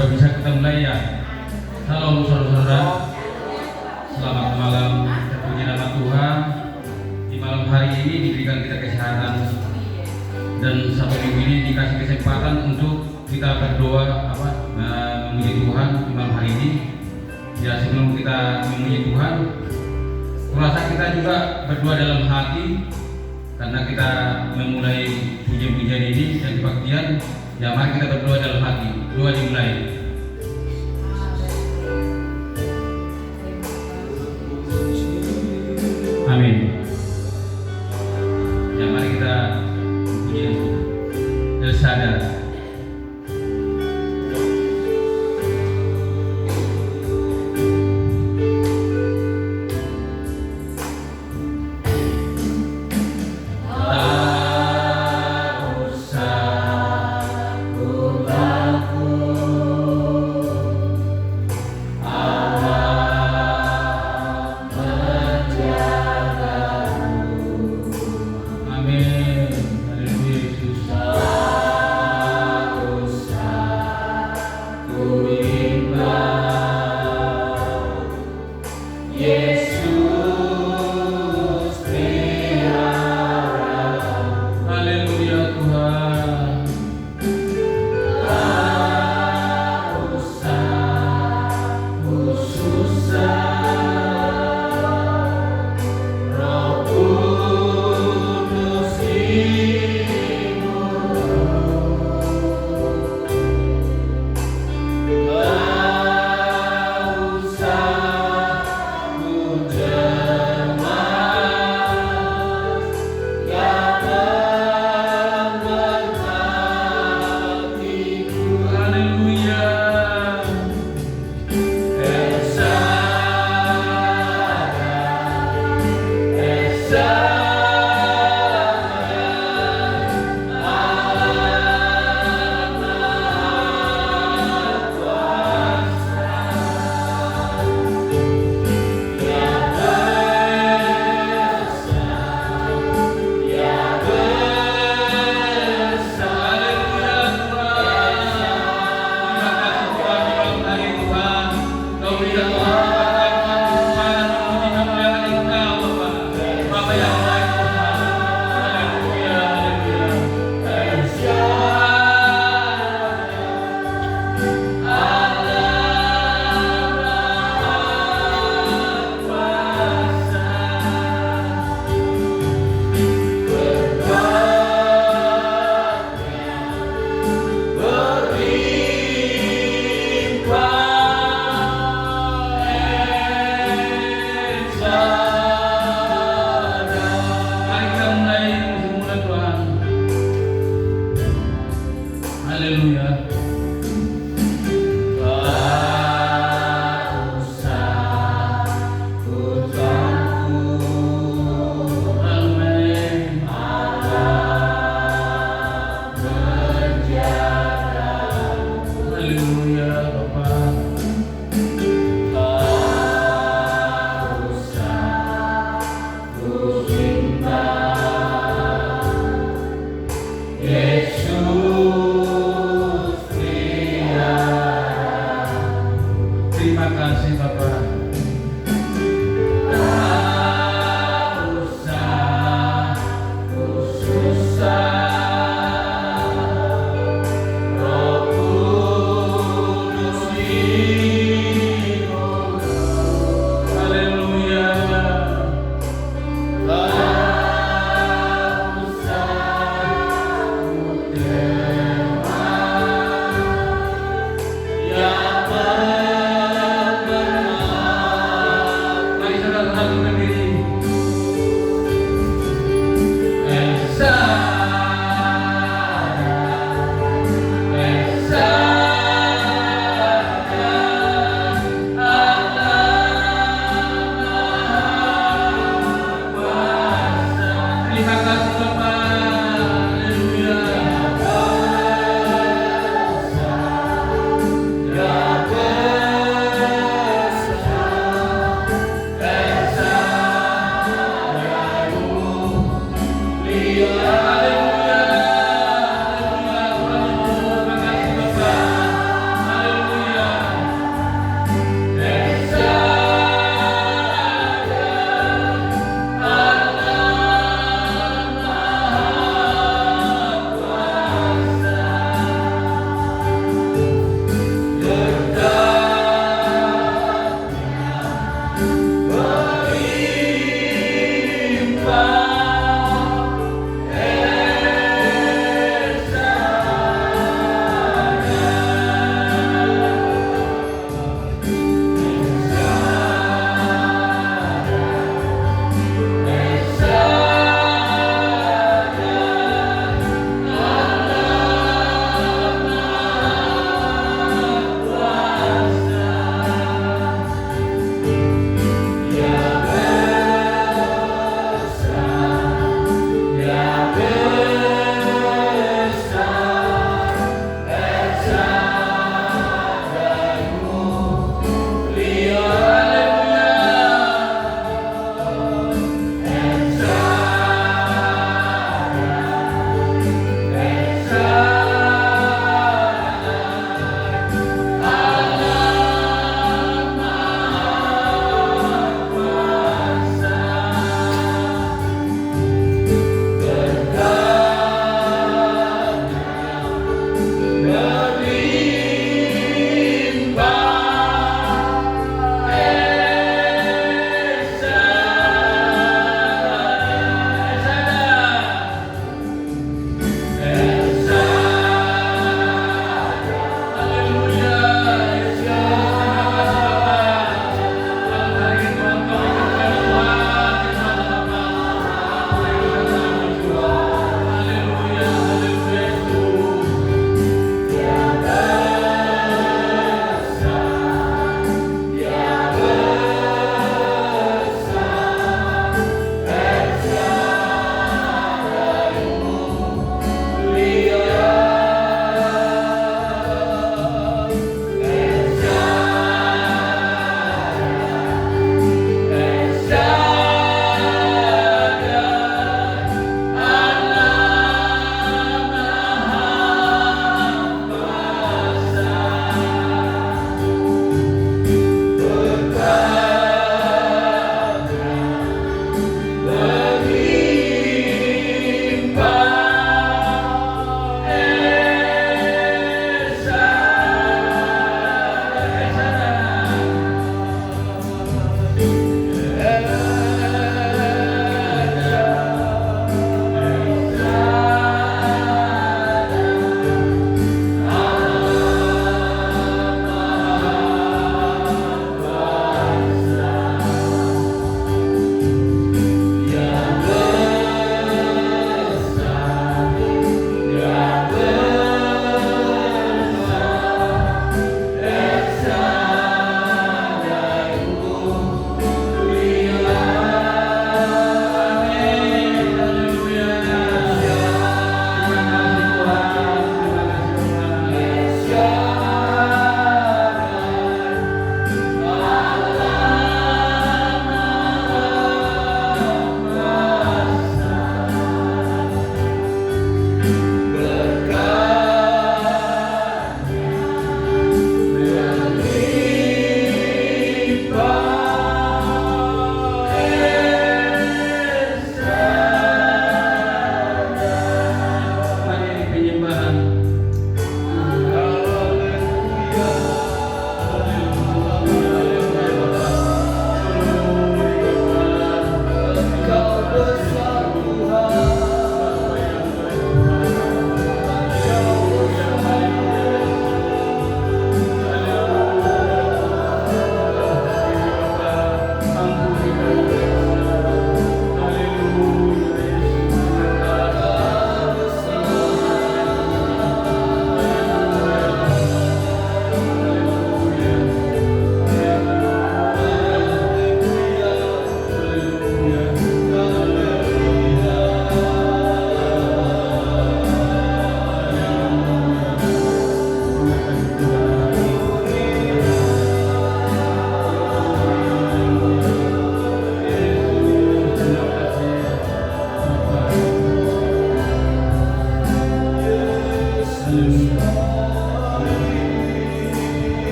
Sudah bisa kita mulai ya. Salam saudara-saudara. Selamat malam. Terpuji nama Tuhan. Di malam hari ini diberikan kita kesehatan dan satu minggu ini dikasih kesempatan untuk kita berdoa memuji Tuhan di malam hari ini. Ya, sebelum kita memuji Tuhan, kurasa kita juga berdoa dalam hati karena kita memulai pujian-pujian ini dan kebaktian. Ya, mari kita berdoa dalam hati. Doa dimulai. Amin. Ya, mari kita pujian sadar. Haleluya.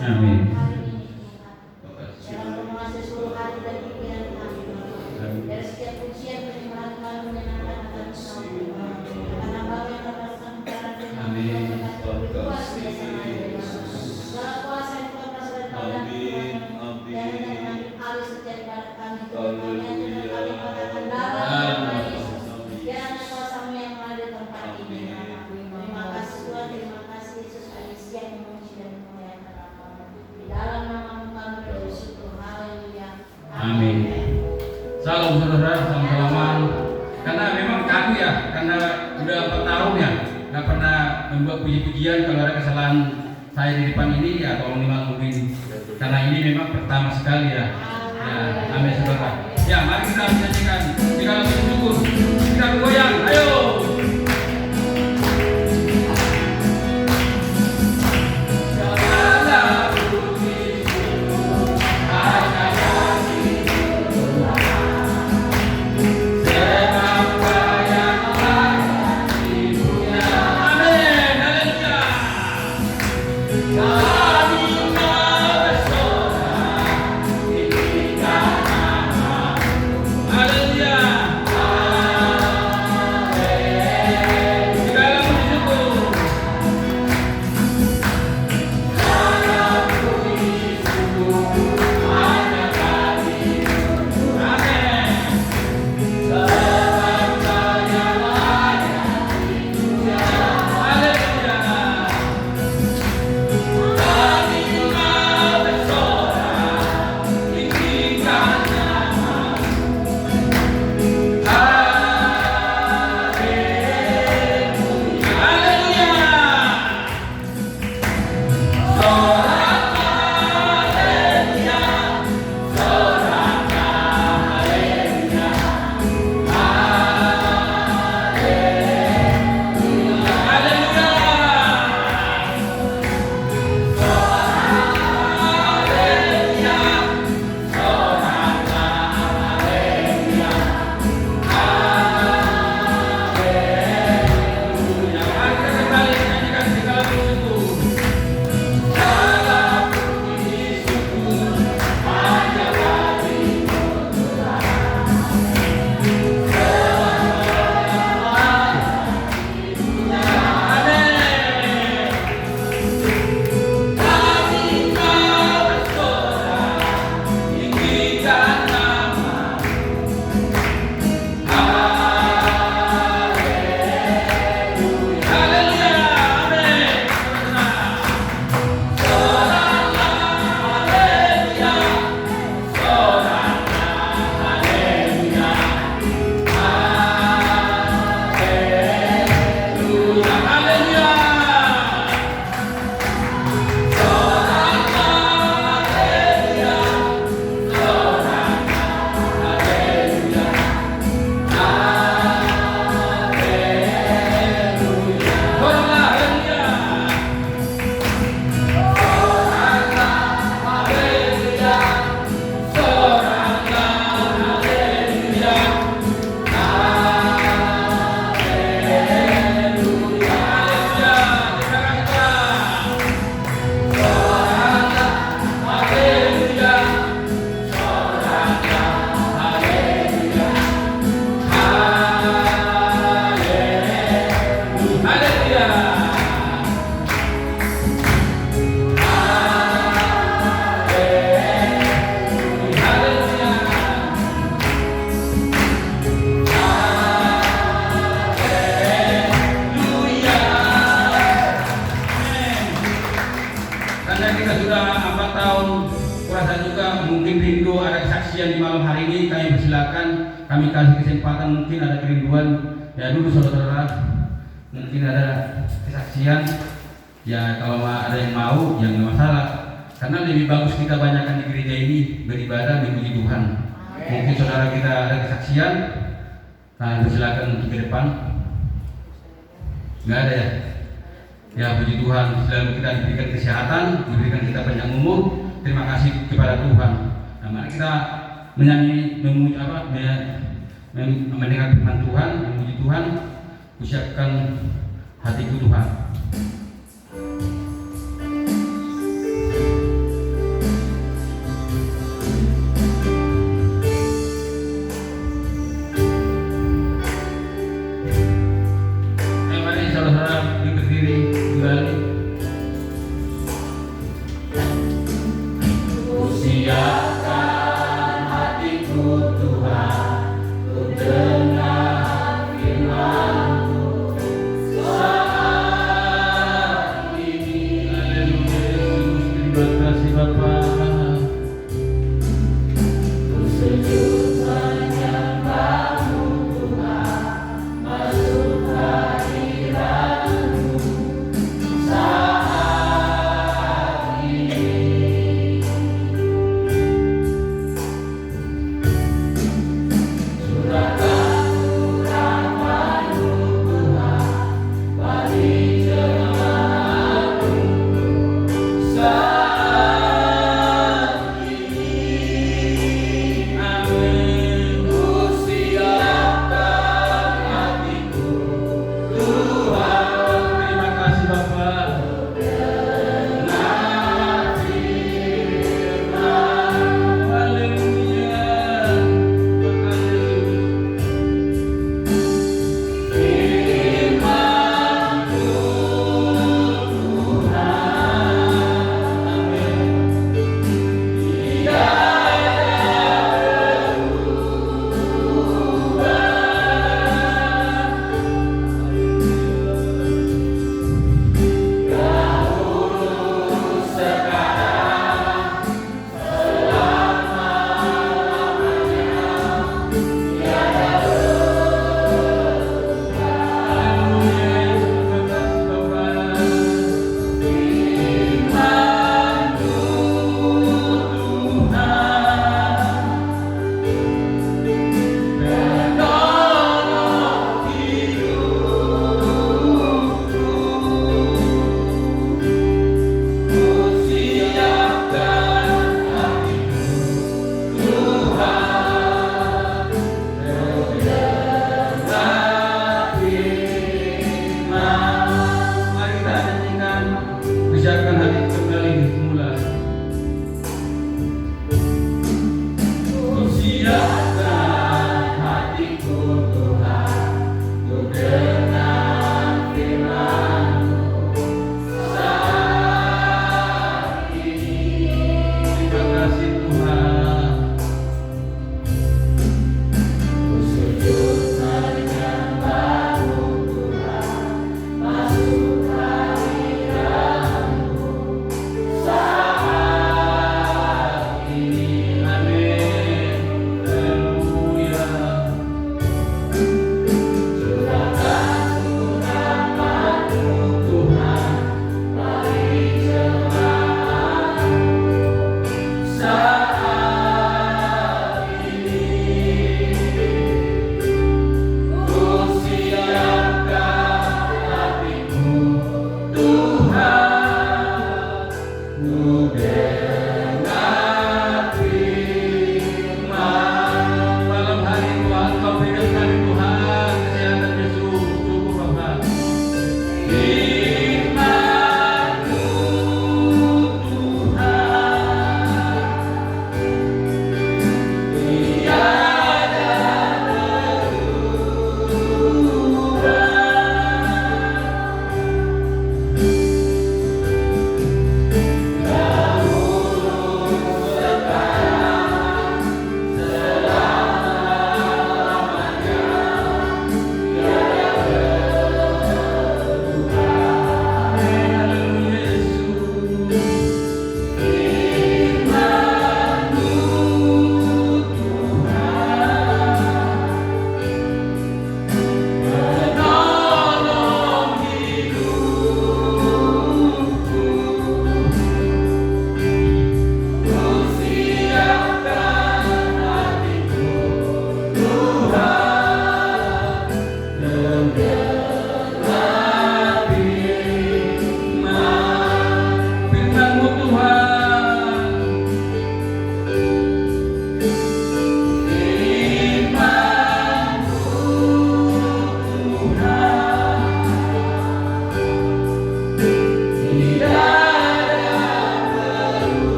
Amin. Dalam menguasai seluruh hati dan pikiran kami, dari setiap pujian penyembahan kami menyenangkan akan Engkau, akan hamba yang mendapatkan perkataan dengan luar biasa lain. Segala kuasa yang Kau berasal dari Kau dan dengan alih setiap ibadat kami, kemuliaan dengan kami katakan dalam Yesus. Kiranya kuasa-Mu yang mengalir di tempat ini. Terima kasih Tuhan, terima kasih Yesus, kami siap memuji dan memuliakan nama-Mu. Di dalam nama-Mu kami bersyukur. Haleluya. Amin. Salam saudara, salam salaman. Karena memang kaku ya, karena udah 4 tahun ya, nggak pernah membuat puji-pujian. Kalau ada kesalahan saya di depan ini ya tolong dimaklumin. Karena ini memang pertama sekali ya. Ya, amin saudara. Ya, mari kita menyanyikan. Jika bersyukur, kita goyang. Ayo. Di malam hari ini kami persilakan, kami kasih kesempatan, mungkin ada kerinduan ya dulu saudara, mungkin ada kesaksian ya, kalau ada yang mau ya nggak masalah, karena lebih bagus kita banyakkan di gereja ini beribadah memuji Tuhan. Mungkin saudara kita ada kesaksian, kami persilakan untuk ke depan. Nggak ada ya? Ya puji Tuhan, selalu kita diberikan kesehatan, diberikan kita banyak umur. Terima kasih kepada Tuhan. Nah, mari kita menyanyi, memuji mendengar firman Tuhan, memuji Tuhan, ucapkan hatiku Tuhan.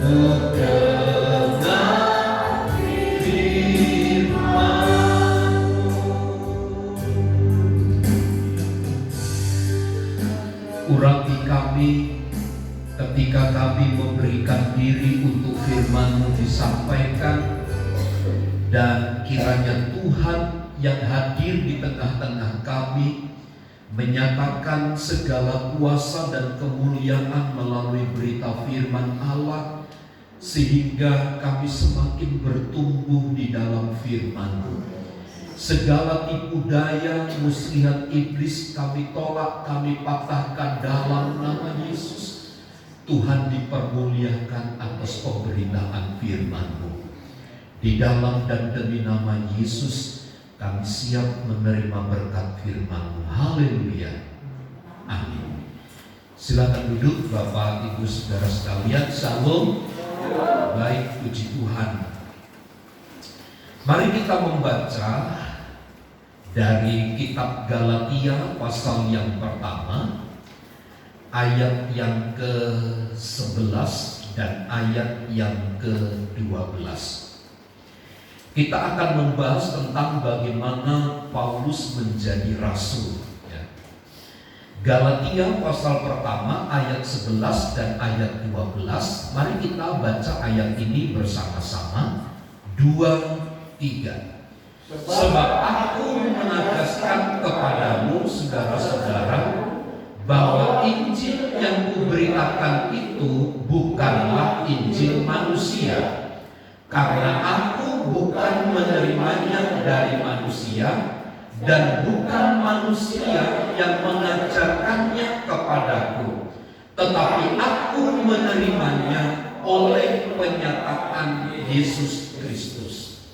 dengar firman-Mu. Urapi kami ketika kami memberikan diri untuk firman-Mu disampaikan, dan kiranya Tuhan yang hadir di tengah-tengah kami menyatakan segala kuasa dan kemuliaan melalui berita firman Allah, sehingga kami semakin bertumbuh di dalam firman-Mu. Segala tipu daya muslihat iblis kami tolak, kami patahkan dalam nama Yesus. Tuhan dipermuliakan atas pemberitaan firman-Mu. Di dalam dan demi nama Yesus kami siap menerima berkat firman-Mu. Haleluya. Amin. Silakan duduk Bapak Ibu Saudara sekalian. Shalom. Baik, puji Tuhan. Mari kita membaca dari kitab Galatia pasal yang pertama, ayat yang ke-11 dan ayat yang ke-12. Kita akan membahas tentang bagaimana Paulus menjadi rasul. Galatia pasal pertama ayat 11 dan ayat 12. Mari kita baca ayat ini bersama-sama. 2, 3. Sebab aku menegaskan kepadamu saudara-saudara, bahwa Injil yang kuberitakan itu bukanlah Injil manusia. Karena aku bukan menerimanya dari manusia, dan bukan manusia yang mengajarkannya kepadaku, tetapi aku menerimanya oleh penyataan Yesus Kristus.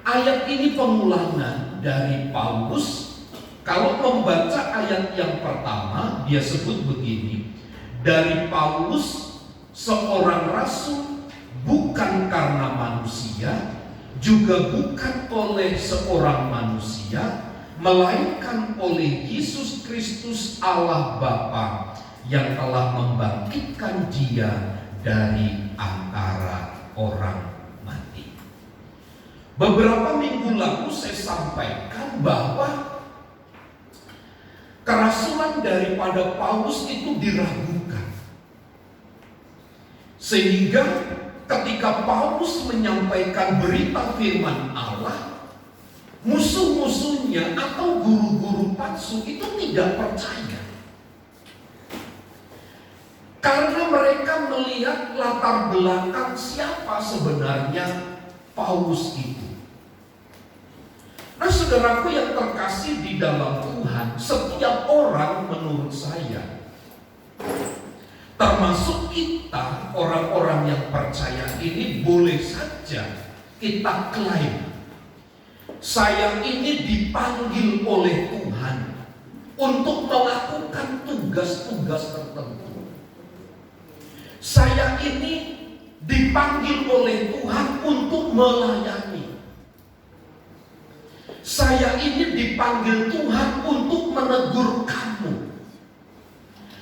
Ayat ini pengulangan dari Paulus. Kalau membaca ayat yang pertama, dia sebut begini: dari Paulus, seorang rasul, bukan karena manusia, juga bukan oleh seorang manusia, melainkan oleh Yesus Kristus Allah Bapa yang telah membangkitkan Dia dari antara orang mati. Beberapa minggu lalu saya sampaikan bahwa kerasulan daripada Paulus itu diragukan, sehingga ketika Paulus menyampaikan berita firman Allah, musuh-musuhnya atau guru-guru palsu itu tidak percaya. Karena mereka melihat latar belakang siapa sebenarnya Paulus itu. Nah, saudaraku yang terkasih di dalam Tuhan, setiap orang menurut saya, termasuk kita orang-orang yang percaya ini, boleh saja kita klaim, saya ini dipanggil oleh Tuhan untuk melakukan tugas-tugas tertentu. Saya ini dipanggil oleh Tuhan untuk melayani. Saya ini dipanggil Tuhan untuk menegur kamu.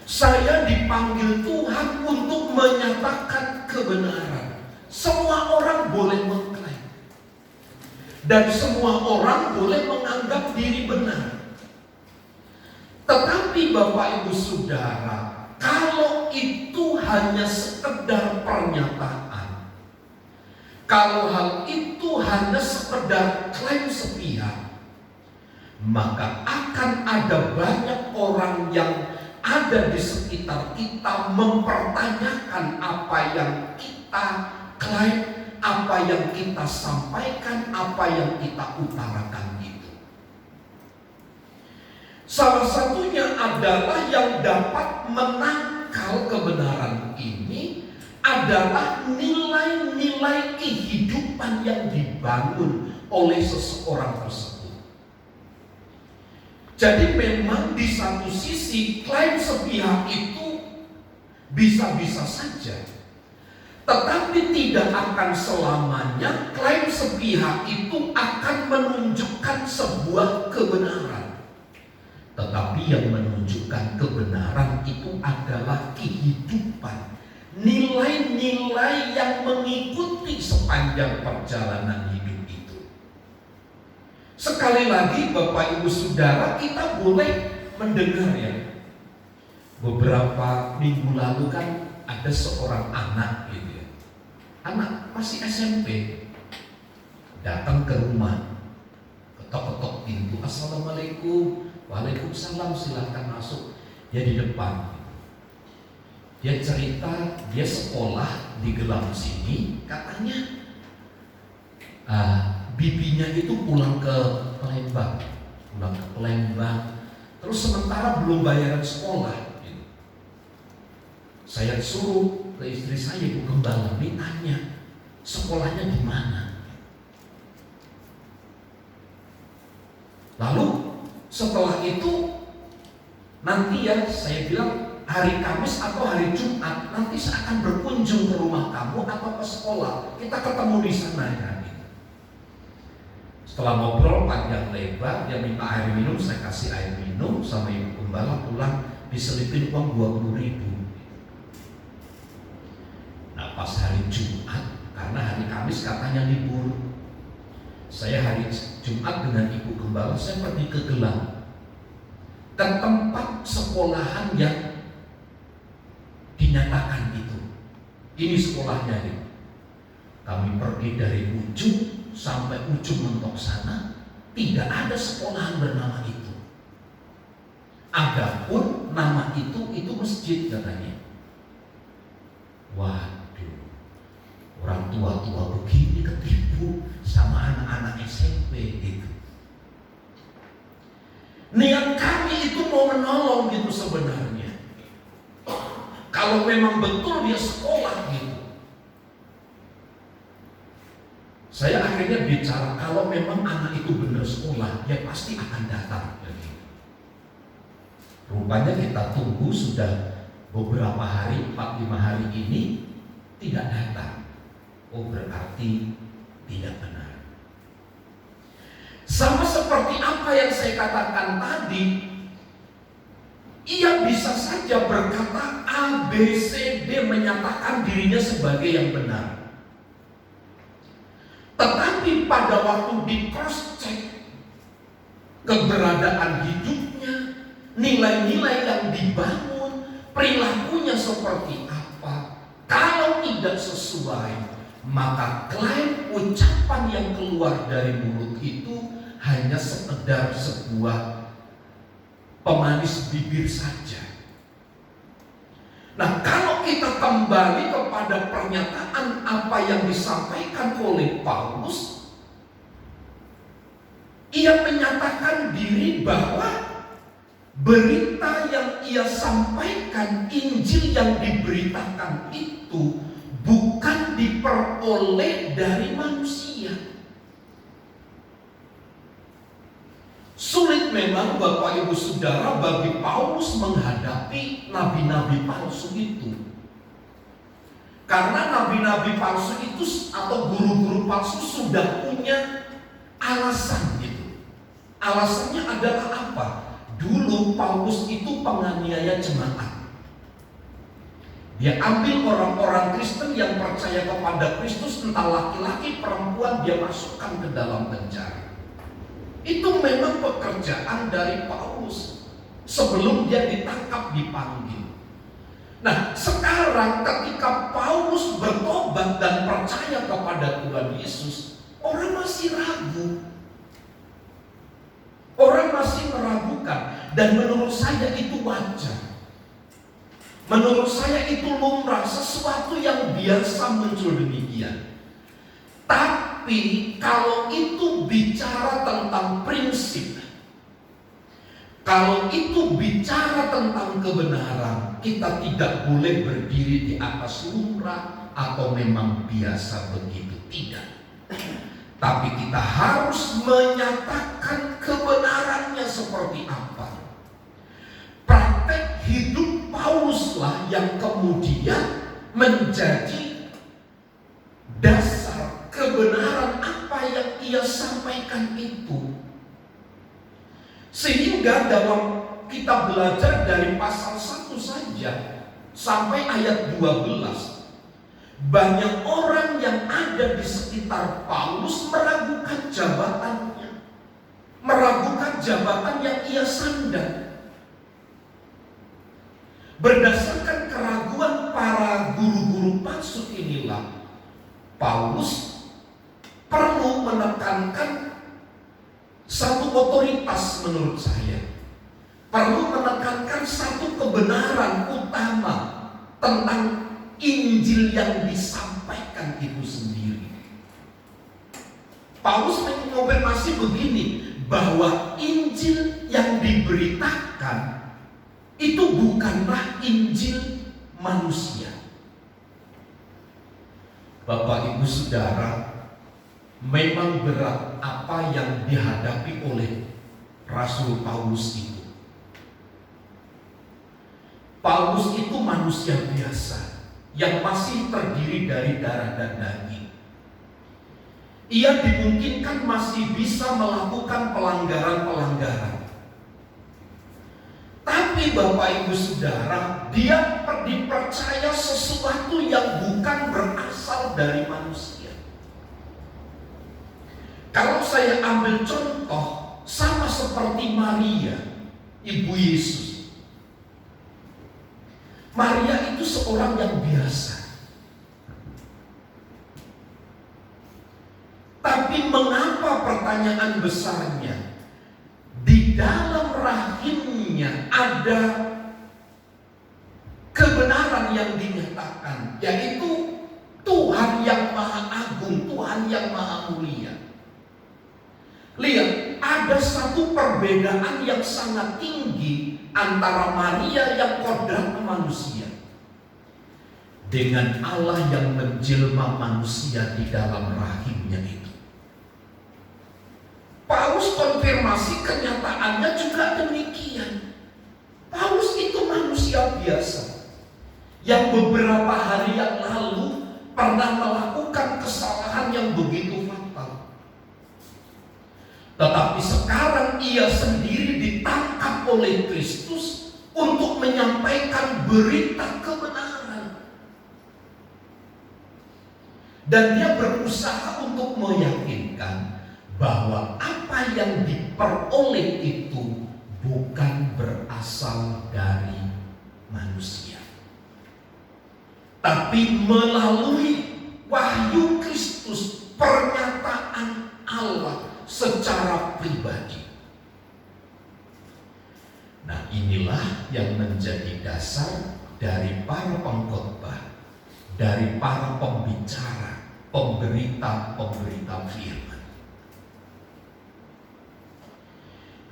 Saya dipanggil Tuhan untuk menyatakan kebenaran. Semua orang boleh mengklaim, dan semua orang boleh menganggap diri benar. Tetapi Bapak Ibu Saudara, kalau itu hanya sekedar pernyataan, kalau hal itu hanya sekedar klaim sepihak, maka akan ada banyak orang yang ada di sekitar kita mempertanyakan apa yang kita klaim, apa yang kita sampaikan, apa yang kita utarakan itu. Salah satunya adalah yang dapat menangkal kebenaran ini adalah nilai-nilai kehidupan yang dibangun oleh seseorang tersebut. Jadi memang di satu sisi klaim sepihak itu bisa-bisa saja, tetapi tidak akan selamanya klaim sepihak itu akan menunjukkan sebuah kebenaran. Tetapi yang menunjukkan kebenaran itu adalah kehidupan nilai-nilai yang mengikuti sepanjang perjalanan hidup itu. Sekali lagi Bapak Ibu Saudara, kita boleh mendengar ya, beberapa minggu lalu kan ada seorang anak gitu ya, anak masih SMP, datang ke rumah, ketok-ketok pintu, "Assalamualaikum." "Waalaikumsalam, silakan masuk." Dia di depan. Dia cerita dia sekolah di Gelam sini, katanya bibinya itu pulang ke Palembang, terus sementara belum bayaran sekolah. Gitu. Saya suruh ke istri saya, Ibu Gembala, tanya sekolahnya di mana. Lalu setelah itu nanti ya saya bilang, hari Kamis atau hari Jumat nanti saya akan berkunjung ke rumah kamu atau ke sekolah. Kita ketemu di sana ya. Setelah ngobrol panjang lebar, dia minta air minum, saya kasih air minum, sama Ibu Gembala pulang diselipin uang 20.000. Nah pas hari Jumat, karena hari Kamis katanya libur, saya hari Jumat dengan Ibu Gembala saya pergi ke Gelam, ke tempat sekolahan yang dinyatakan itu. Ini sekolahnya nih. Kami pergi dari ujung sampai ujung mentok sana, tidak ada sekolahan bernama itu. Adapun nama itu masjid katanya. Waduh, orang tua-tua begini ketipu sama anak-anak SMP gitu. Niat kami itu mau menolong gitu sebenarnya. Kalau memang betul dia sekolah gitu. Saya akhirnya bicara, kalau memang anak itu benar sekolah, dia pasti akan datang. Rupanya kita tunggu sudah beberapa hari, 4-5 hari ini tidak datang. Oh berarti tidak benar. Sama seperti apa yang saya katakan tadi, ia bisa saja berkata A, B, C, D, menyatakan dirinya sebagai yang benar. Tetapi pada waktu di cross check keberadaan hidupnya, nilai-nilai yang dibangun, perilakunya seperti apa, kalau tidak sesuai, maka klaim ucapan yang keluar dari mulut itu hanya sekedar sebuah pemanis bibir saja. Nah, kalau kita kembali kepada pernyataan apa yang disampaikan oleh Paulus, ia menyatakan diri bahwa berita yang ia sampaikan, Injil yang diberitakan itu bukan diperoleh dari manusia. Sulit memang Bapak Ibu Saudara bagi Paulus menghadapi nabi-nabi palsu itu. Karena nabi-nabi palsu itu atau guru-guru palsu sudah punya alasan gitu. Alasannya adalah apa? Dulu Paulus itu penganiaya jemaat. Dia ambil orang-orang Kristen yang percaya kepada Kristus, entah laki-laki, perempuan, dia masukkan ke dalam penjara. Itu memang pekerjaan dari Paulus sebelum dia ditangkap, dipanggil. Nah, sekarang ketika Paulus bertobat dan percaya kepada Tuhan Yesus, orang masih ragu. Orang masih meragukan, dan menurut saya itu wajar. Menurut saya itu lumrah, sesuatu yang biasa muncul demikian. Tapi kalau itu bicara tentang prinsip, kalau itu bicara tentang kebenaran, kita tidak boleh berdiri di atas lumrah atau memang biasa begitu, tidak. Tapi kita harus menyatakan kebenarannya seperti apa. Praktek hidup Pauluslah yang kemudian menjadi dasar kebenaran apa yang ia sampaikan itu. Sehingga dalam kita belajar dari pasal 1 saja, sampai ayat 12, banyak orang yang ada di sekitar Paulus meragukan jabatannya, meragukan jabatan yang ia sandang. Berdasarkan keraguan para guru-guru palsu inilah, Paulus perlu menekankan satu otoritas menurut saya. Perlu menekankan satu kebenaran utama tentang Injil yang disampaikan itu sendiri. Paulus mengonfirmasi begini, bahwa Injil yang diberitakan itu bukanlah Injil manusia. Bapak Ibu Saudara, memang berat apa yang dihadapi oleh Rasul Paulus itu. Paulus itu manusia biasa yang masih terdiri dari darah dan daging. Ia dimungkinkan masih bisa melakukan pelanggaran-pelanggaran. Tapi Bapak Ibu Saudara, dia dipercaya sesuatu yang bukan berasal dari manusia. Kalau saya ambil contoh, sama seperti Maria, ibu Yesus. Maria itu seorang yang biasa. Tapi mengapa, pertanyaan besarnya, di dalam rahimnya ada kebenaran yang dinyatakan, yaitu Tuhan yang Maha Agung, Tuhan yang Maha Mulia. Lihat, ada satu perbedaan yang sangat tinggi antara Maria yang kodrat manusia dengan Allah yang menjelma manusia di dalam rahimnya itu. Paulus konfirmasi kenyataannya juga demikian. Paulus itu manusia biasa yang beberapa hari yang lalu pernah melakukan kesalahan yang begitu fatal. Tetapi sekarang ia sendiri ditangkap oleh Kristus untuk menyampaikan berita kebenaran. Dan dia berusaha untuk meyakinkan bahwa apa yang diperoleh itu bukan berasal dari manusia, tapi melalui wahyu Kristus, pernyataan Allah secara pribadi. Nah, inilah yang menjadi dasar dari para pengkhotbah, dari para pembicara, pemberita firman.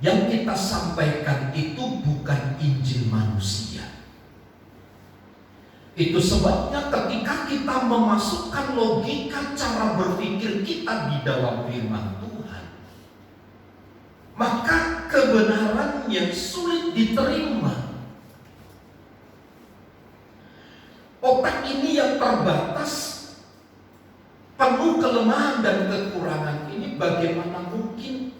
Yang kita sampaikan itu bukan Injil manusia. Itu sebabnya ketika kita memasukkan logika cara berpikir kita di dalam firman Tuhan, maka kebenarannya sulit diterima. Otak ini yang terbatas, penuh kelemahan dan kekurangan ini, bagaimana mungkin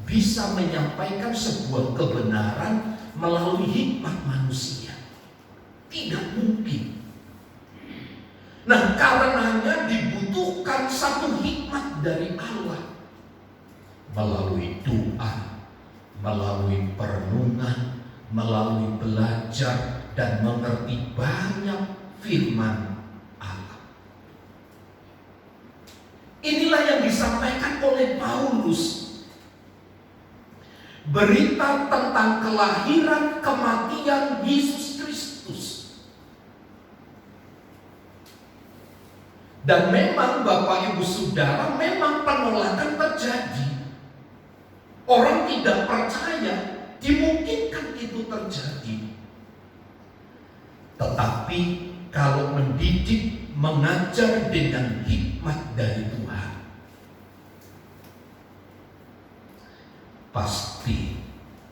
bisa menyampaikan sebuah kebenaran melalui hikmat manusia? Tidak mungkin. Nah, karenanya dibutuhkan satu hikmat dari Allah melalui doa, melalui perenungan, melalui belajar dan mengerti banyak firman Allah. Inilah yang disampaikan oleh Paulus. Berita tentang kelahiran, kematian Yesus Kristus. Dan memang Bapak Ibu Saudara, memang penolakan terjadi. Orang tidak percaya, dimungkinkan itu terjadi. Tetapi kalau mendidik, mengajar dengan hikmat dari Tuhan, pasti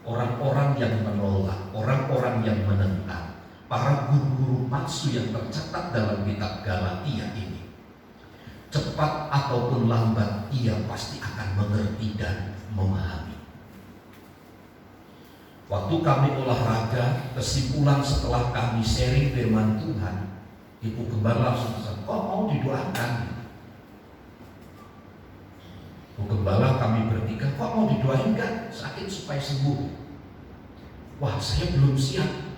orang-orang yang menolak, orang-orang yang menentang, para guru-guru palsu yang tercatat dalam kitab Galatia ini, cepat ataupun lambat ia pasti akan mengerti dan memahami. Waktu kami olahraga, kesimpulan setelah kami sharing firman Tuhan, Ibu Gembala langsung bilang, kok mau didoakan? Ibu Gembala kami bertiga, kok mau didoain kan? Sakit supaya sembuh. Wah, saya belum siap.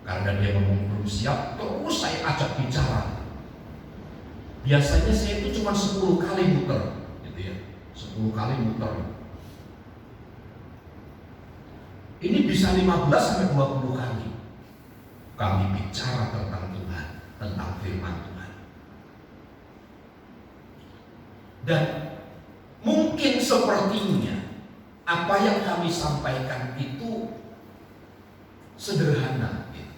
Karena dia ngomong belum siap, terus saya ajak bicara. Biasanya saya itu cuma 10 kali muter, gitu ya, 10 kali muter. Ini bisa 15-20 kali kami bicara tentang Tuhan, tentang firman Tuhan. Dan mungkin sepertinya apa yang kami sampaikan itu sederhana gitu.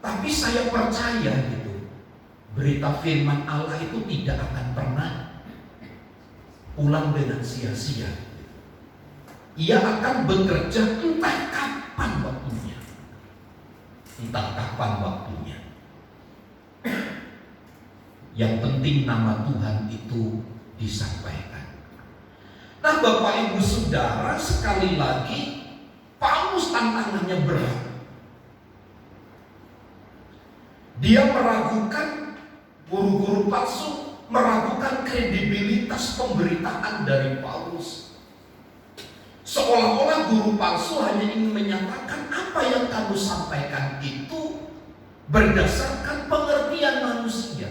Tapi saya percaya gitu, berita firman Allah itu tidak akan pernah pulang dengan sia-sia. Ia akan bekerja entah kapan waktunya. Entah kapan waktunya. Yang penting nama Tuhan itu disampaikan. Nah, Bapak Ibu Saudara, sekali lagi Paulus tantangannya berat. Dia meragukan guru-guru palsu, meragukan kredibilitas pemberitaan dari Paulus. Seolah-olah guru palsu hanya ingin menyatakan apa yang kamu sampaikan itu berdasarkan pengertian manusia.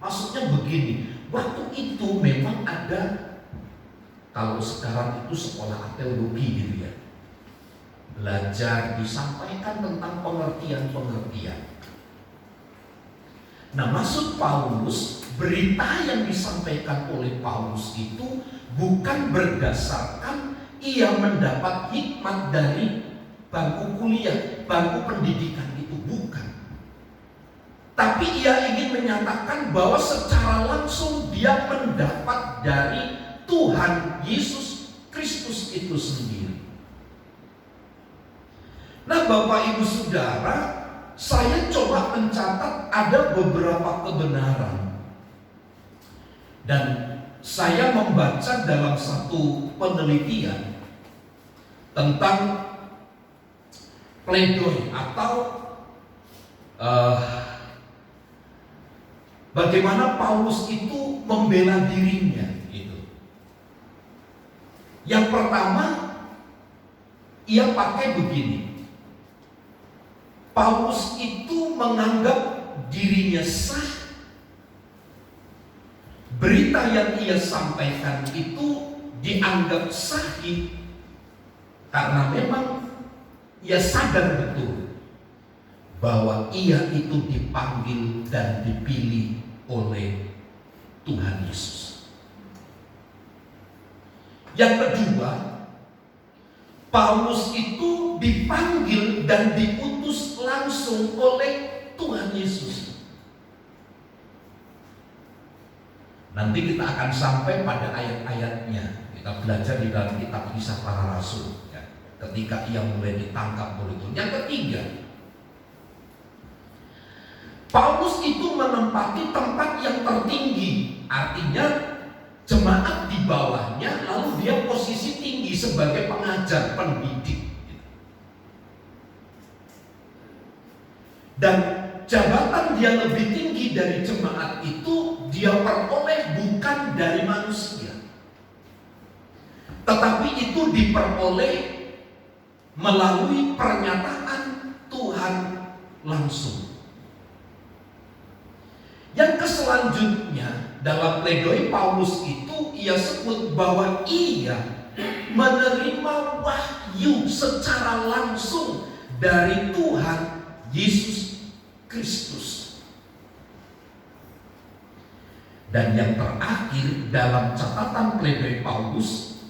Maksudnya begini, waktu itu memang ada, kalau sekarang itu sekolah teologi gitu ya, belajar disampaikan tentang pengertian-pengertian. Nah, maksud Paulus, berita yang disampaikan oleh Paulus itu bukan berdasarkan ia mendapat hikmat dari bangku kuliah, bangku pendidikan itu, bukan. Tapi ia ingin menyatakan bahwa secara langsung dia mendapat dari Tuhan Yesus Kristus itu sendiri. Nah, Bapak Ibu Saudara, saya coba mencatat ada beberapa kebenaran. Dan saya membaca dalam satu penelitian tentang pledoi atau bagaimana Paulus itu membela dirinya gitu. Yang pertama, ia pakai begini. Paulus itu menganggap dirinya sah. Berita yang ia sampaikan itu dianggap sahih karena memang ia sadar betul bahwa ia itu dipanggil dan dipilih oleh Tuhan Yesus. Yang kedua, Paulus itu dipanggil dan diutus langsung oleh Tuhan Yesus. Nanti kita akan sampai pada ayat-ayatnya. Kita belajar di dalam kitab Kisah Para Rasul ya, ketika ia mulai ditangkap oleh Tuhan. Yang ketiga, Paulus itu menempati tempat yang tertinggi. Artinya jemaat di bawahnya, lalu dia posisi tinggi sebagai pengajar, pendidik. Dan jabatan dia lebih tinggi dari jemaat itu dia peroleh bukan dari manusia, tetapi itu diperoleh melalui pernyataan Tuhan langsung. Yang selanjutnya dalam pledoi Paulus itu ia sebut bahwa ia menerima wahyu secara langsung dari Tuhan Yesus Kristus. Dan yang terakhir dalam catatan pledoi Paulus,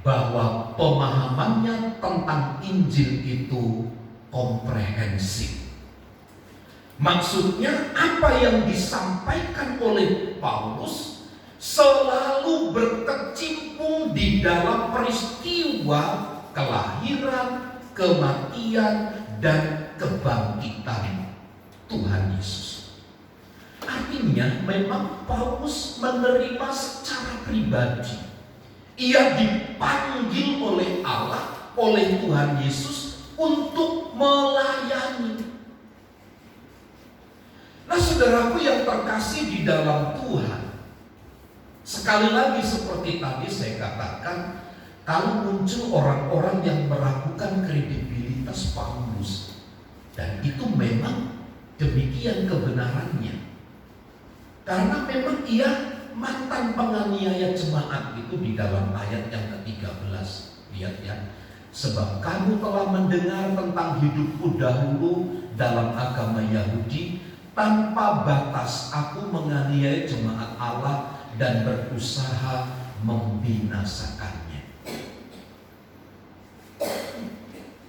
bahwa pemahamannya tentang Injil itu komprehensif. Maksudnya apa yang disampaikan oleh Paulus selalu berkecimpung di dalam peristiwa kelahiran, kematian, dan kebangkitan Tuhan Yesus. Artinya memang Paulus menerima secara pribadi. Ia dipanggil oleh Allah, oleh Tuhan Yesus untuk melayani. Nah, saudaraku yang terkasih di dalam Tuhan, sekali lagi seperti tadi saya katakan, kalau muncul orang-orang yang meragukan kredibilitas Paulus, dan itu memang demikian kebenarannya, karena memang ia mantan penganiaya jemaat itu di dalam ayat yang ke-13. Lihat ya, sebab kamu telah mendengar tentang hidupku dahulu dalam agama Yahudi, tanpa batas aku menganiaya jemaat Allah dan berusaha membinasakannya.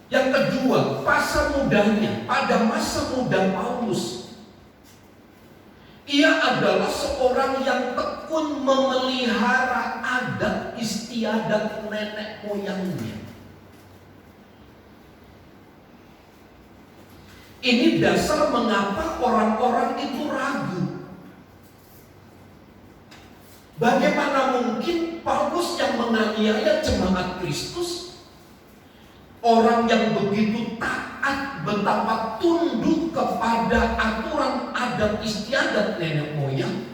Yang kedua, pada masa muda Paulus, ia adalah seorang yang tekun memelihara adat istiadat nenek moyangnya. Ini dasar mengapa orang-orang itu ragu. Bagaimana mungkin Paulus yang menganiaya jemaat Kristus, orang yang begitu taat, betapa tunduk kepada aturan adat istiadat nenek moyang,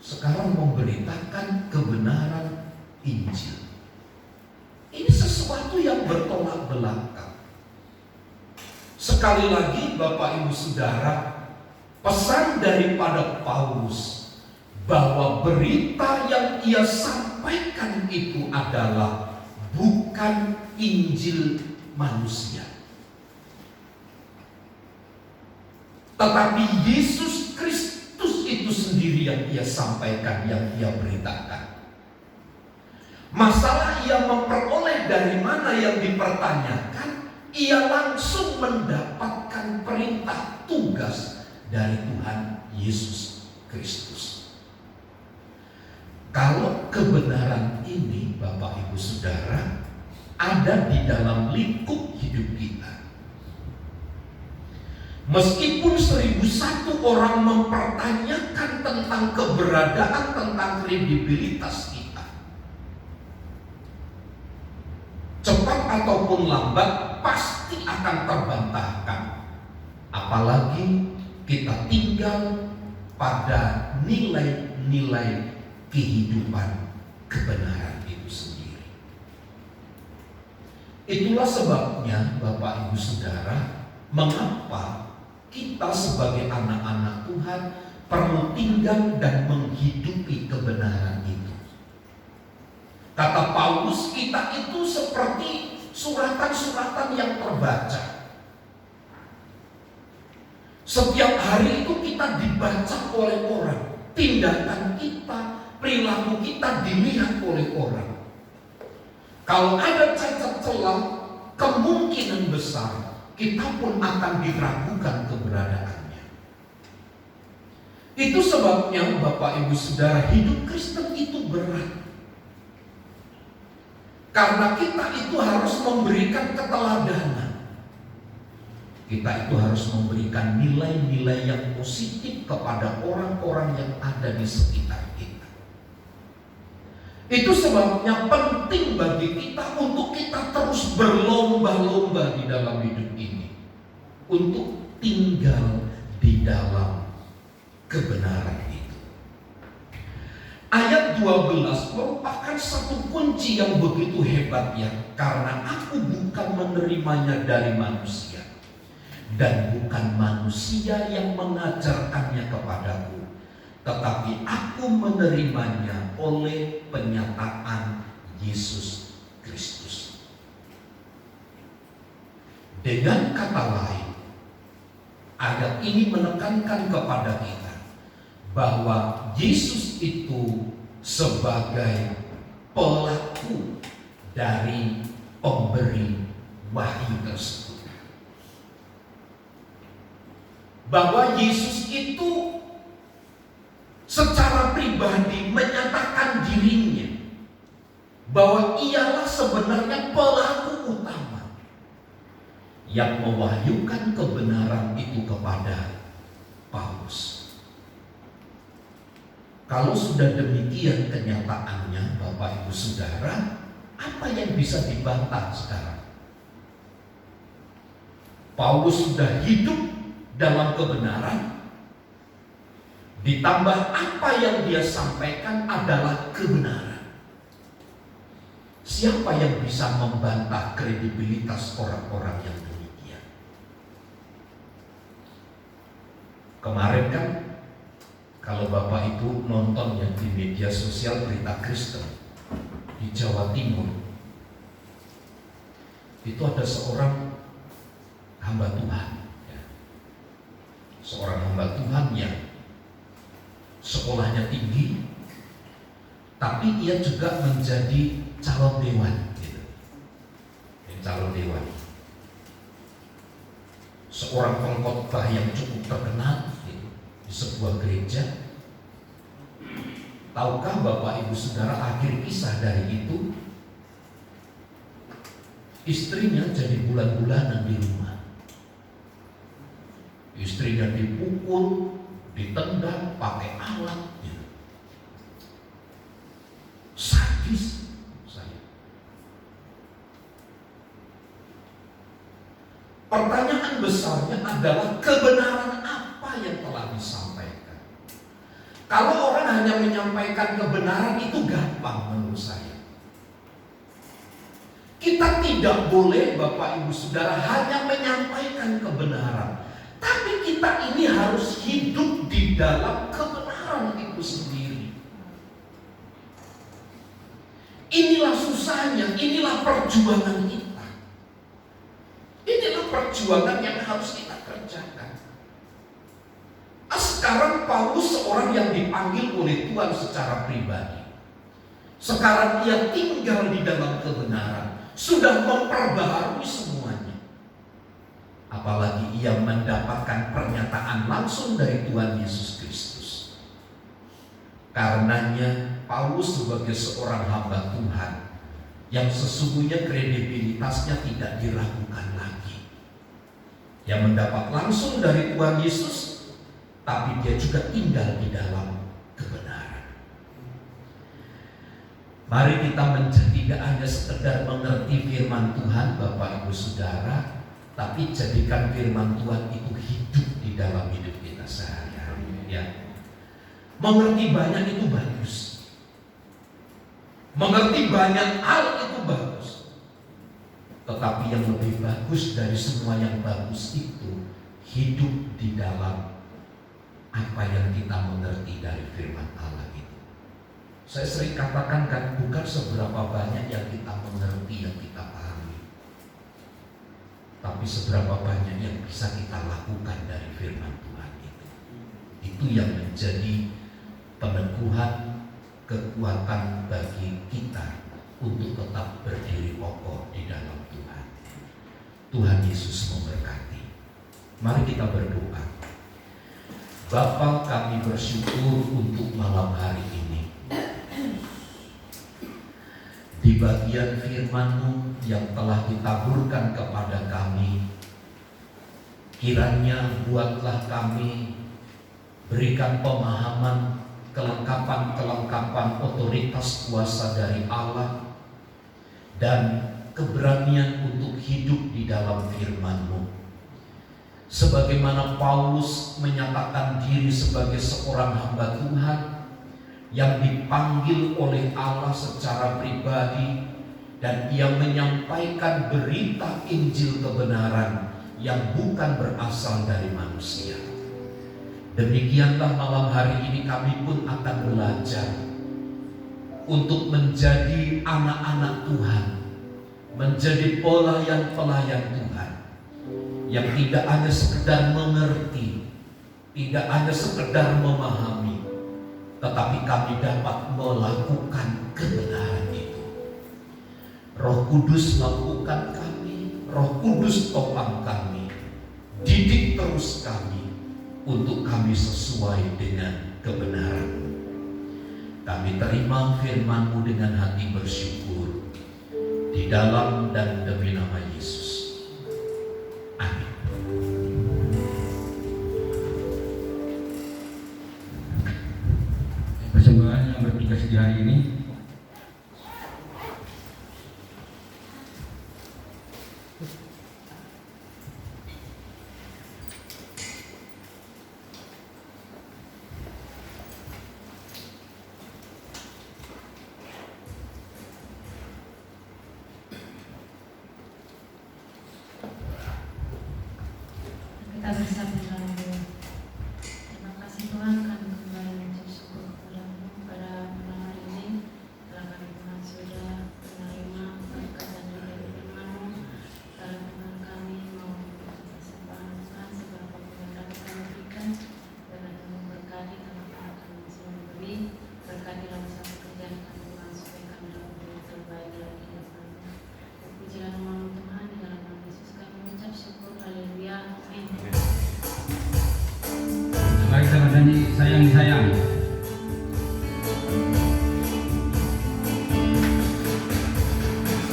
sekarang memberitakan kebenaran Injil. Ini sesuatu yang bertolak belakang. Sekali lagi Bapak Ibu Saudara, pesan daripada Paulus bahwa berita yang ia sampaikan itu adalah bukan Injil manusia, tetapi Yesus Kristus itu sendiri yang ia sampaikan, yang ia beritakan. Masalah ia memperoleh dari mana yang dipertanyakan, ia langsung mendapatkan perintah tugas dari Tuhan Yesus Kristus. Kalau kebenaran ini Bapak Ibu Saudara ada di dalam lingkup hidup kita, meskipun 1001 orang mempertanyakan tentang keberadaan, tentang kredibilitas kita, cepat ataupun lambat pasti akan terbantahkan. Apalagi kita tinggal pada nilai-nilai kehidupan kebenaran itu sendiri. Itulah sebabnya Bapak Ibu Saudara, mengapa kita sebagai anak-anak Tuhan perlu tinggal dan menghidupi kebenaran itu. Kata Paulus, kita itu seperti suratan-suratan yang terbaca. Setiap hari itu kita dibaca oleh orang. Tindakan kita, perilaku kita dilihat oleh orang. Kalau ada cacat celah, kemungkinan besar kita pun akan diragukan keberadaannya. Itu sebabnya Bapak Ibu Saudara, hidup Kristen itu berat. Karena kita itu harus memberikan keteladanan. Kita itu harus memberikan nilai-nilai yang positif kepada orang-orang yang ada di sekitar kita. Itu sebabnya penting bagi kita untuk kita terus berlomba-lomba di dalam hidup ini, untuk tinggal di dalam kebenaran itu. Ayat 12 merupakan satu kunci yang begitu hebat ya, karena aku bukan menerimanya dari manusia, dan bukan manusia yang mengajarkannya kepadaku, tetapi aku menerimanya oleh penyataan Yesus Kristus. Dengan kata lain, ayat ini menekankan kepada kita bahwa Yesus itu sebagai pelaku dari pemberi wahyu tersebut. Bahwa Yesus itu secara pribadi menyatakan dirinya bahwa ialah sebenarnya pelaku utama yang mewahyukan kebenaran itu kepada Paulus. Kalau sudah demikian kenyataannya, Bapak Ibu Saudara, apa yang bisa dibantah sekarang? Paulus sudah hidup dalam kebenaran, ditambah apa yang dia sampaikan adalah kebenaran. Siapa yang bisa membantah kredibilitas orang-orang yang demikian? Kemarin kan, kalau Bapak Ibu nonton yang di media sosial berita Kristen di Jawa Timur, itu ada seorang hamba Tuhan, ya. Seorang hamba Tuhan yang sekolahnya tinggi, tapi ia juga menjadi calon dewan, gitu. Calon dewan, seorang pengkhotbah yang cukup terkenal, gitu, di sebuah gereja. Tahukah Bapak Ibu Saudara, akhir kisah dari itu, istrinya jadi bulan-bulanan di rumah. Istrinya dipukul, ditendang, pakai alat, gitu. Sadis saya. Pertanyaan besarnya adalah kebenaran apa yang telah disampaikan. Kalau orang hanya menyampaikan kebenaran itu gampang menurut saya. Kita tidak boleh, Bapak Ibu Saudara, hanya menyampaikan kebenaran, tapi kita ini harus hidup di dalam kebenaran itu sendiri. Inilah susahnya, inilah perjuangan kita. Inilah perjuangan yang harus kita kerjakan. Sekarang Paulus seorang yang dipanggil oleh Tuhan secara pribadi. Sekarang ia tinggal di dalam kebenaran, sudah memperbaharui semuanya. Apalagi ia mendapatkan pernyataan langsung dari Tuhan Yesus Kristus. Karenanya Paulus sebagai seorang hamba Tuhan yang sesungguhnya kredibilitasnya tidak diragukan lagi, yang mendapat langsung dari Tuhan Yesus, tapi dia juga tinggal di dalam kebenaran. Mari kita tidak hanya sekedar mengerti firman Tuhan, Bapak Ibu Saudara, tapi jadikan firman Tuhan itu hidup di dalam hidup kita sehari-hari, ya. Mengerti banyak itu bagus. Mengerti banyak hal itu bagus. Tetapi yang lebih bagus dari semua yang bagus itu hidup di dalam apa yang kita mengerti dari firman Allah itu. Saya sering katakan kan, bukan seberapa banyak yang kita mengerti, yang kita pahami, tapi seberapa banyak yang bisa kita lakukan dari firman Tuhan itu. Itu yang menjadi peneguhan, kekuatan bagi kita untuk tetap berdiri kokoh di dalam Tuhan. Tuhan Yesus memberkati. Mari kita berdoa. Bapa, kami bersyukur untuk malam hari ini. Di bagian firman-Mu yang telah ditaburkan kepada kami, kiranya buatlah kami, berikan pemahaman, kelengkapan-kelengkapan otoritas kuasa dari Allah, dan keberanian untuk hidup di dalam firman-Mu. Sebagaimana Paulus menyatakan diri sebagai seorang hamba Tuhan yang dipanggil oleh Allah secara pribadi, dan ia menyampaikan berita Injil kebenaran yang bukan berasal dari manusia. Demikianlah malam hari ini kami pun akan belajar untuk menjadi anak-anak Tuhan, menjadi pelayan-pelayan Tuhan, yang tidak hanya sekedar mengerti, tidak hanya sekedar memahami, tetapi kami dapat melakukan kebenaran itu. Roh Kudus lakukan kami, Roh Kudus topang kami, didik terus kami untuk kami sesuai dengan kebenaran. Kami terima firman-Mu dengan hati bersyukur, di dalam dan demi nama Yesus. Amin. Bersama ekspresi di hari ini. Kita bersama dalam doa. Terima kasih Tuhan, kami kembali mengucap syukur kepadamu pada malam hari ini. Telah kami Tuhan sudah menerima berkat dan dari firman-Mu. Dalam Tuhan kami mau persembahan Tuhan segala apapun yang dapat kami berikan. Dan Tuhan berkati anak-anak kami yang sudah memberi. Berkati dalam satu pekerjaan kami Tuhan supaya kami dapat menjadi terbaik dalam kehidupan. Puji dan nama Tuhan di dalam nama Yesus kami mengucap syukur. Haleluya. Amin. Mari kita bernyanyi sayang-sayang.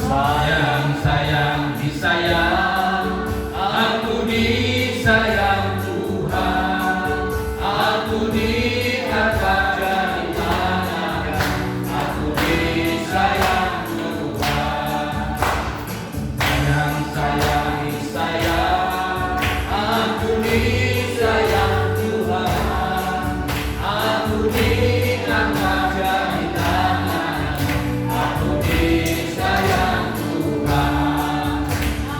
Sayang-sayang disayang, aku disayang Tuhan, aku diangkat dari tangan, aku disayang Tuhan. Sayang-sayang disayang, aku disayang Tuhan, aku diangkat dari tangan, aku disayang Tuhan.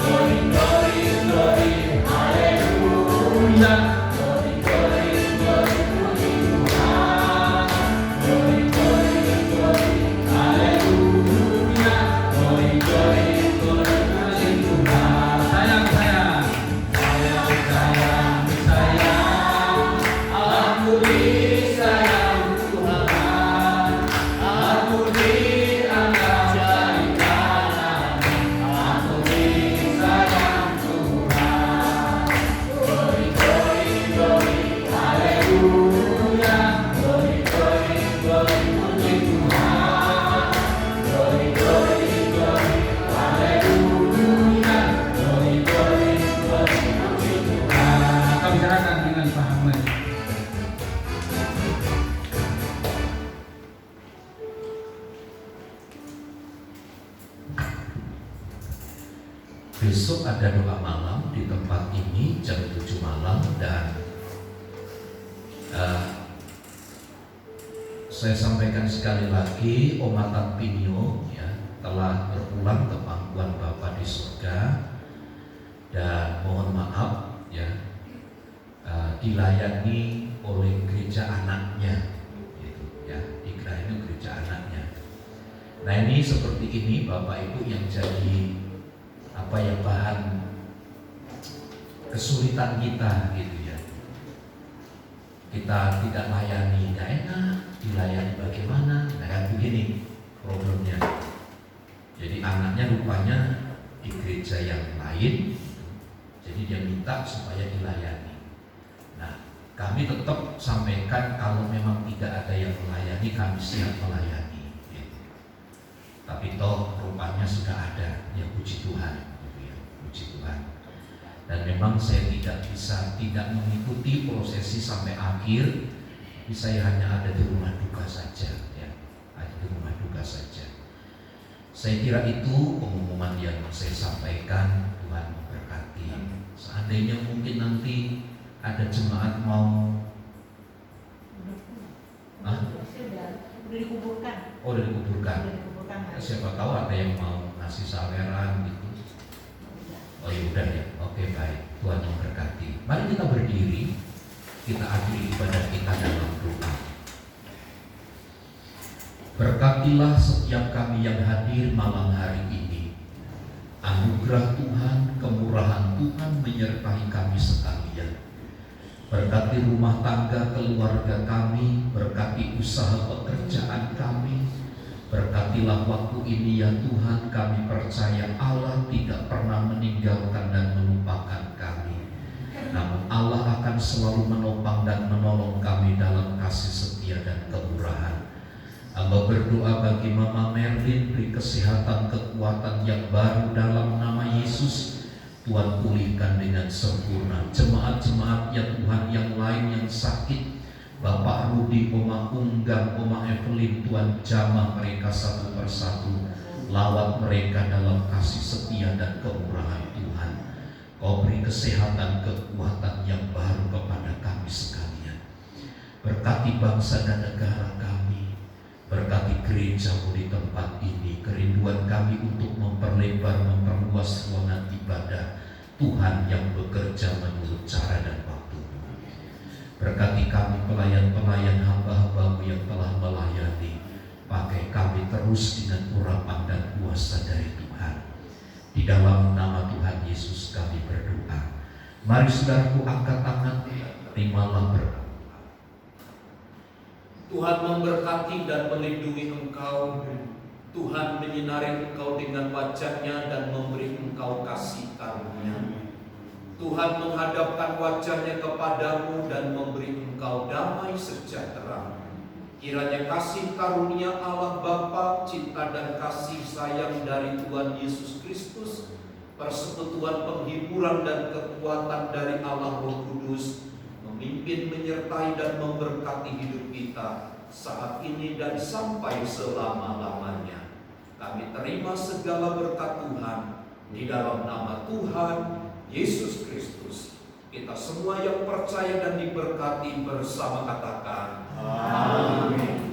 Glory, glory, glory, haleluya. Glory, glory, glory, puji Tuhan. Glory, glory, glory, haleluya. Glory, glory, glory, puji Tuhan. Sayang-sayang, sayang-sayang disayang, aku disayang Tuhan, aku diangkat dari tangan, aku disayang Tuhan. Glory, glory, glory, haleluya. Glory, glory, glory, puji Tuhan. Glory, glory, glory, haleluya. Glory, glory, glory, puji Tuhan. Kami serahkan dengan Pak Ahmad. Besok ada doa malam di tempat ini jam 7 malam dan saya sampaikan sekali lagi, Oma Tampinyo ya telah berpulang ke pangkuan Bapa di surga dan mohon maaf ya dilayani oleh gereja anaknya gitu ya, dilayani gereja anaknya. Nah ini seperti ini Bapak Ibu yang jadi apa yang bahan kesulitan kita gitu ya. Kita tidak layani, nggak enak, dilayani bagaimana? Nah kan begini problemnya. Jadi anaknya rupanya di gereja yang lain, jadi dia minta supaya dilayani. Nah kami tetap sampaikan kalau memang tidak ada yang melayani, kami siap melayani. Gitu. Tapi toh rupanya sudah ada, ya puji Tuhan, gitu ya, puji Tuhan. Dan memang saya tidak mengikuti prosesi sampai akhir, saya hanya ada di rumah duka saja, ya, ada di rumah duka saja. Saya kira itu pengumuman yang saya sampaikan. Tuhan memberkati. Seandainya mungkin nanti ada jemaat mau, Sudah dikuburkan. oh udah dikuburkan. Sudah dikuburkan. Siapa tahu ada yang mau ngasih saweran gitu. Oh ya udah ya, oke baik. Tuhan memberkati. Mari kita berdiri, kita akhiri ibadah kita dalam doa. Berkatilah setiap kami yang hadir malam hari ini. Anugerah Tuhan, kemurahan Tuhan menyertai kami sekalian. Berkati rumah tangga keluarga kami, berkati usaha pekerjaan kami. Berkatilah waktu ini ya Tuhan, kami percaya Allah tidak pernah meninggalkan dan melupakan kami. Namun Allah akan selalu menopang dan menolong kami dalam kasih setia dan kemurahan. Hamba berdoa bagi Mama Merlin, beri kesehatan, kekuatan yang baru dalam nama Yesus. Tuhan pulihkan dengan sempurna. Jemaat-jemaat ya Tuhan yang lain yang sakit, Bapak Rudi, Oma Unggang, Oma Evelyn, Tuhan jamah mereka satu persatu. Lawat mereka dalam kasih setia dan kemurahan Tuhan. Kau beri kesehatan, kekuatan yang baru kepada kami sekalian. Berkati bangsa dan negara kami. Berkati gerejamu di tempat ini. Kerinduan kami untuk memperlebar, memperluas ruangan ibadah Tuhan yang bekerja menurut cara dan waktu. Berkati kami pelayan-pelayan hamba-hambamu yang telah melayani. Pakai kami terus dengan urapan dan kuasa dari Tuhan. Di dalam nama Tuhan Yesus kami berdoa. Mari saudaraku angkat tangan, terimalah berkat. Tuhan memberkati dan melindungi engkau. Tuhan menyinari engkau dengan wajah-Nya dan memberi engkau kasih karunia. Tuhan menghadapkan wajah-Nya kepadamu dan memberi engkau damai sejahtera. Kiranya kasih karunia Allah Bapa, cinta dan kasih sayang dari Tuhan Yesus Kristus, persekutuan penghiburan dan kekuatan dari Allah Roh Kudus, memimpin, menyertai dan memberkati hidup kita saat ini dan sampai selama-lamanya. Kami terima segala berkat Tuhan di dalam nama Tuhan Yesus Kristus. Kita semua yang percaya dan diberkati bersama katakan amin.